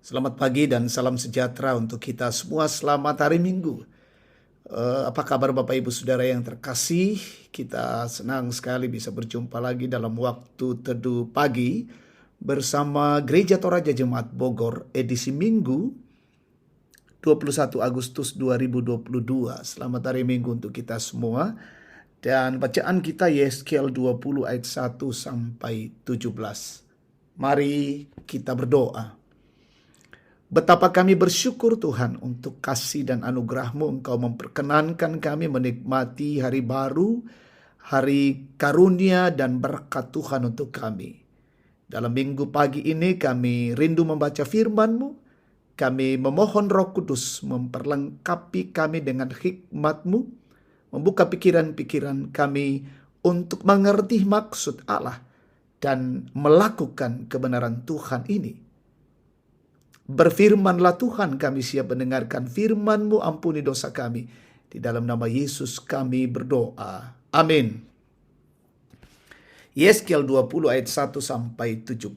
Selamat pagi dan salam sejahtera untuk kita semua. Selamat hari Minggu. Apa kabar Bapak Ibu Saudara yang terkasih? Kita senang sekali bisa berjumpa lagi dalam waktu teduh pagi bersama Gereja Toraja Jemaat Bogor edisi Minggu 21 Agustus 2022. Selamat hari Minggu untuk kita semua. Dan bacaan kita Yeskel 20 ayat 1 sampai 17. Mari kita berdoa. Betapa kami bersyukur Tuhan untuk kasih dan anugerah-Mu. Engkau memperkenankan kami menikmati hari baru, hari karunia dan berkat Tuhan untuk kami. Dalam minggu pagi ini kami rindu membaca firman-Mu. Kami memohon Roh Kudus memperlengkapi kami dengan hikmat-Mu, membuka pikiran-pikiran kami untuk mengerti maksud Allah dan melakukan kebenaran Tuhan ini. Berfirmanlah Tuhan, kami siap mendengarkan firman-Mu, ampuni dosa kami. Di dalam nama Yesus kami berdoa. Amin. Yeskel 20 ayat 1 sampai 17.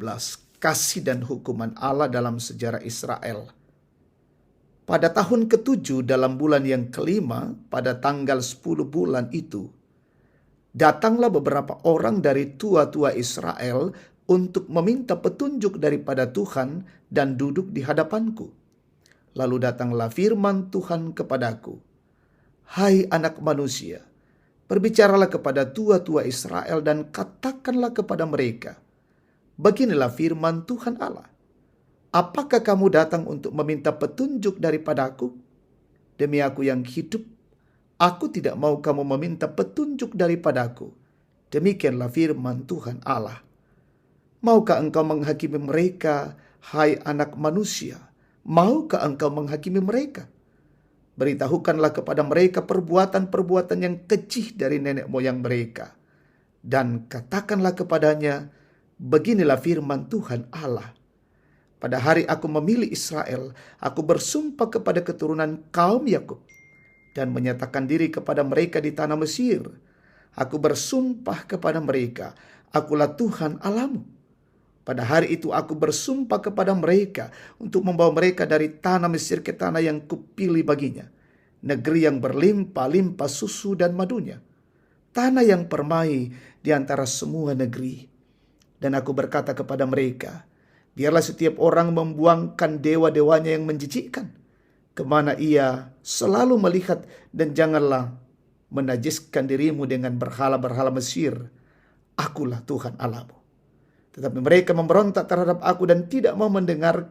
Kasih dan hukuman Allah dalam sejarah Israel. Pada tahun ke-7 dalam bulan yang kelima, pada tanggal 10 bulan itu, datanglah beberapa orang dari tua-tua Israel untuk meminta petunjuk daripada Tuhan dan duduk di hadapanku. Lalu datanglah firman Tuhan kepadaku, "Hai anak manusia, berbicaralah kepada tua-tua Israel dan katakanlah kepada mereka, beginilah firman Tuhan Allah. Apakah kamu datang untuk meminta petunjuk daripadaku? Demi aku yang hidup, aku tidak mau kamu meminta petunjuk daripadaku. Demikianlah firman Tuhan Allah. Maukah engkau menghakimi mereka, hai anak manusia? Maukah engkau menghakimi mereka? Beritahukanlah kepada mereka perbuatan-perbuatan yang keji dari nenek moyang mereka. Dan katakanlah kepadanya, beginilah firman Tuhan Allah. Pada hari aku memilih Israel, aku bersumpah kepada keturunan kaum Yakub dan menyatakan diri kepada mereka di tanah Mesir. Aku bersumpah kepada mereka, akulah Tuhan Allahmu. Pada hari itu aku bersumpah kepada mereka untuk membawa mereka dari tanah Mesir ke tanah yang kupilih baginya. Negeri yang berlimpah-limpah susu dan madunya. Tanah yang permai di antara semua negeri. Dan aku berkata kepada mereka, biarlah setiap orang membuangkan dewa-dewanya yang menjijikkan, kemana ia selalu melihat, dan janganlah menajiskan dirimu dengan berhala-berhala Mesir. Akulah Tuhan Allahmu. Tetapi mereka memberontak terhadap aku dan tidak mau mendengar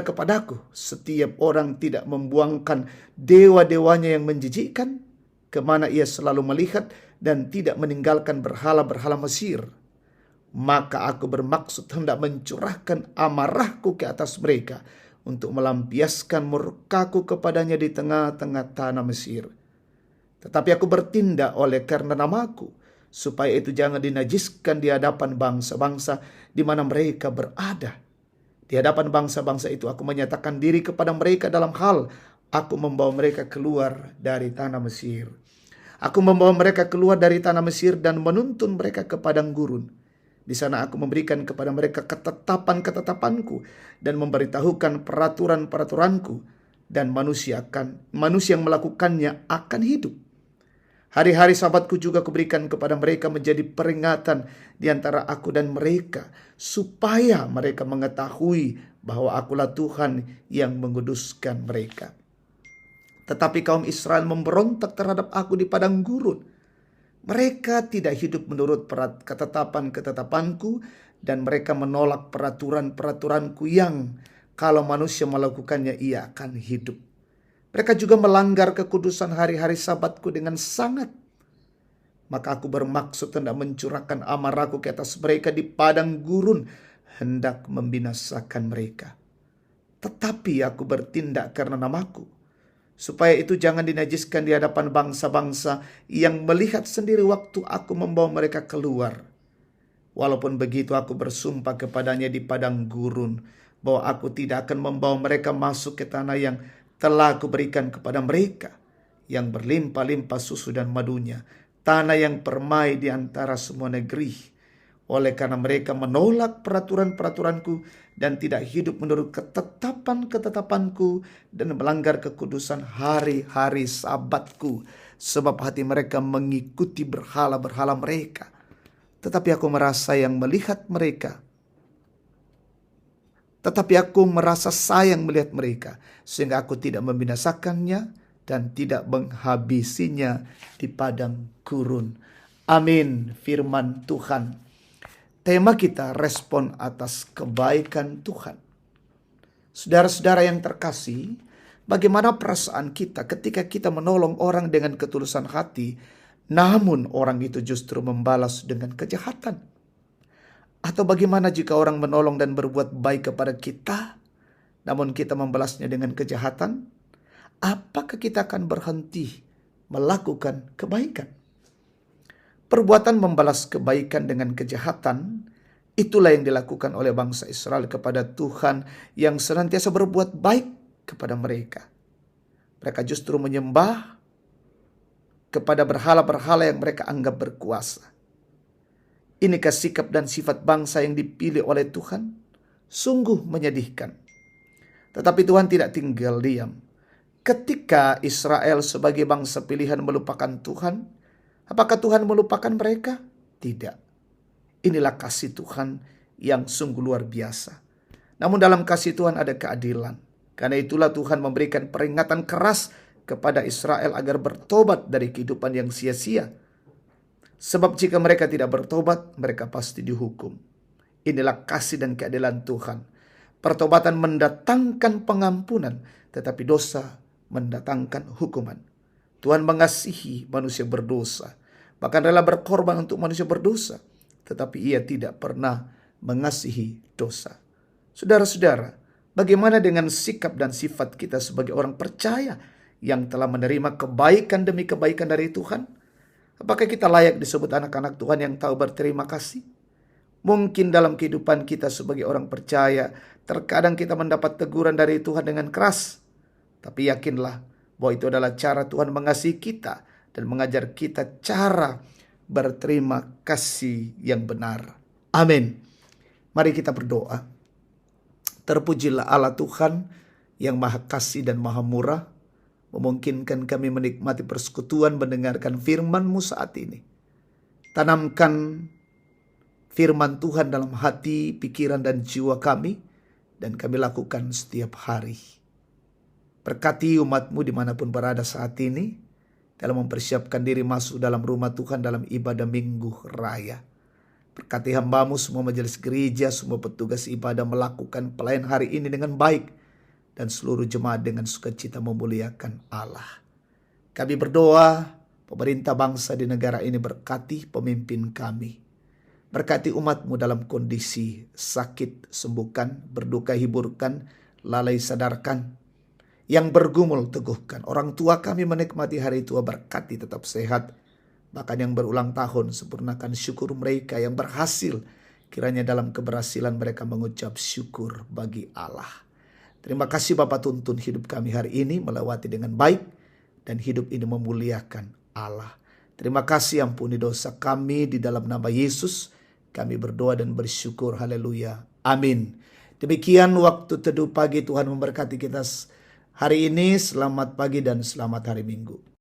kepadaku. Setiap orang tidak membuangkan dewa-dewanya yang menjijikkan, kemana ia selalu melihat, dan tidak meninggalkan berhala-berhala Mesir. Maka aku bermaksud hendak mencurahkan amarahku ke atas mereka untuk melampiaskan murkaku kepadanya di tengah-tengah tanah Mesir. Tetapi aku bertindak oleh karena namaku, supaya itu jangan dinajiskan di hadapan bangsa-bangsa di mana mereka berada. Di hadapan bangsa-bangsa itu aku menyatakan diri kepada mereka dalam hal aku membawa mereka keluar dari tanah Mesir. Aku membawa mereka keluar dari tanah Mesir dan menuntun mereka ke padang gurun. Di sana aku memberikan kepada mereka ketetapan-ketetapanku dan memberitahukan peraturan-peraturanku, dan manusia yang melakukannya akan hidup. Hari-hari sabatku juga kuberikan kepada mereka menjadi peringatan di antara aku dan mereka, supaya mereka mengetahui bahwa akulah Tuhan yang menguduskan mereka. Tetapi kaum Israel memberontak terhadap aku di padang gurun. Mereka tidak hidup menurut ketetapan-ketetapanku, dan mereka menolak peraturan-peraturanku yang kalau manusia melakukannya ia akan hidup. Mereka juga melanggar kekudusan hari-hari sabatku dengan sangat. Maka aku bermaksud hendak mencurahkan amarahku ke atas mereka di padang gurun, hendak membinasakan mereka. Tetapi aku bertindak karena namaku, supaya itu jangan dinajiskan di hadapan bangsa-bangsa yang melihat sendiri waktu aku membawa mereka keluar. Walaupun begitu aku bersumpah kepadanya di padang gurun, bahwa aku tidak akan membawa mereka masuk ke tanah yang telah aku berikan kepada mereka, yang berlimpah-limpah susu dan madunya, tanah yang permai di antara semua negeri. Oleh karena mereka menolak peraturan-peraturanku dan tidak hidup menurut ketetapan-ketetapanku dan melanggar kekudusan hari-hari sabatku. Sebab hati mereka mengikuti berhala-berhala mereka. Tetapi aku merasa sayang melihat mereka, sehingga aku tidak membinasakannya dan tidak menghabisinya di padang gurun. Amin. Firman Tuhan. Tema kita, respon atas kebaikan Tuhan. Saudara-saudara yang terkasih, bagaimana perasaan kita ketika kita menolong orang dengan ketulusan hati, namun orang itu justru membalas dengan kejahatan? Atau bagaimana jika orang menolong dan berbuat baik kepada kita, namun kita membalasnya dengan kejahatan? Apakah kita akan berhenti melakukan kebaikan? Perbuatan membalas kebaikan dengan kejahatan, itulah yang dilakukan oleh bangsa Israel kepada Tuhan yang senantiasa berbuat baik kepada mereka. Mereka justru menyembah kepada berhala-berhala yang mereka anggap berkuasa. Inikah sikap dan sifat bangsa yang dipilih oleh Tuhan? Sungguh menyedihkan. Tetapi Tuhan tidak tinggal diam. Ketika Israel sebagai bangsa pilihan melupakan Tuhan, apakah Tuhan melupakan mereka? Tidak. Inilah kasih Tuhan yang sungguh luar biasa. Namun dalam kasih Tuhan ada keadilan. Karena itulah Tuhan memberikan peringatan keras kepada Israel agar bertobat dari kehidupan yang sia-sia. Sebab jika mereka tidak bertobat, mereka pasti dihukum. Inilah kasih dan keadilan Tuhan. Pertobatan mendatangkan pengampunan, tetapi dosa mendatangkan hukuman. Tuhan mengasihi manusia berdosa, bahkan rela berkorban untuk manusia berdosa, tetapi Ia tidak pernah mengasihi dosa. Saudara-saudara, bagaimana dengan sikap dan sifat kita sebagai orang percaya yang telah menerima kebaikan demi kebaikan dari Tuhan? Apakah kita layak disebut anak-anak Tuhan yang tahu berterima kasih? Mungkin dalam kehidupan kita sebagai orang percaya, terkadang kita mendapat teguran dari Tuhan dengan keras. Tapi yakinlah bahwa itu adalah cara Tuhan mengasihi kita dan mengajar kita cara berterima kasih yang benar. Amin. Mari kita berdoa. Terpujilah Allah Tuhan yang Maha Kasih dan Maha Murah, memungkinkan kami menikmati persekutuan mendengarkan firman-Mu saat ini. Tanamkan firman Tuhan dalam hati, pikiran, dan jiwa kami, dan kami lakukan setiap hari. Berkati umat-Mu dimanapun berada saat ini, dalam mempersiapkan diri masuk dalam rumah Tuhan dalam ibadah Minggu Raya. Berkati hamba-Mu, semua majelis gereja, semua petugas ibadah melakukan pelayan hari ini dengan baik, dan seluruh jemaat dengan sukacita memuliakan Allah. Kami berdoa, pemerintah bangsa di negara ini berkati pemimpin kami. Berkati umat-Mu dalam kondisi sakit, sembuhkan, berduka hiburkan, lalai sadarkan, yang bergumul teguhkan. Orang tua kami menikmati hari tua, berkati tetap sehat. Bahkan yang berulang tahun, sempurnakan syukur mereka. Yang berhasil, kiranya dalam keberhasilan mereka mengucap syukur bagi Allah. Terima kasih Bapa, tuntun hidup kami hari ini melewati dengan baik, dan hidup ini memuliakan Allah. Terima kasih, ampuni dosa kami di dalam nama Yesus. Kami berdoa dan bersyukur. Haleluya. Amin. Demikian waktu teduh pagi. Tuhan memberkati kita hari ini. Selamat pagi dan selamat hari Minggu.